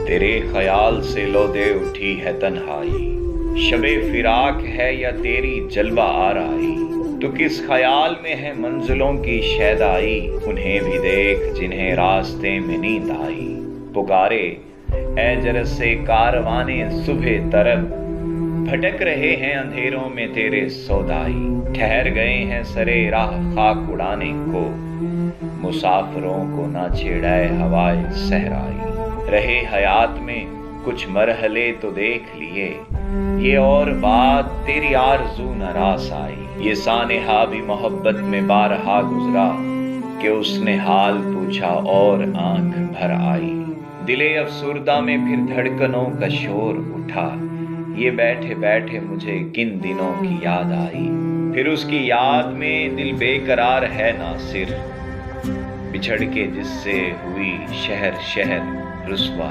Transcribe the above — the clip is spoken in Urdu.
تیرے خیال سے لو دے اٹھی ہے تنہائی، شب فراق ہے یا تیری جلوہ آرائی، تو کس خیال میں ہے منزلوں کی شیدائی، انہیں بھی دیکھ جنہیں راستے میں نیند آئی۔ پکارے اے جرس سے کاروانے صبح طرب، بھٹک رہے ہیں اندھیروں میں تیرے سودائی، ٹھہر گئے ہیں سرے راہ خاک اڑانے کو، مسافروں کو نہ چھیڑائے ہوائے صحرائی۔ رہے حیات میں کچھ مرحلے تو دیکھ لیے، یہ اور بات تیری آرزو نہ راس آئی۔ یہ سانحہ بھی محبت میں بارہا گزرا، کہ اس نے حال پوچھا اور آنکھ بھر آئی۔ دل افسردہ میں پھر دھڑکنوں کا شور اٹھا، یہ بیٹھے بیٹھے مجھے کن دنوں کی یاد آئی۔ پھر اس کی یاد میں دل بے قرار ہے ناصر، بچھڑ کے جس سے ہوئی شہر شہر رسوا۔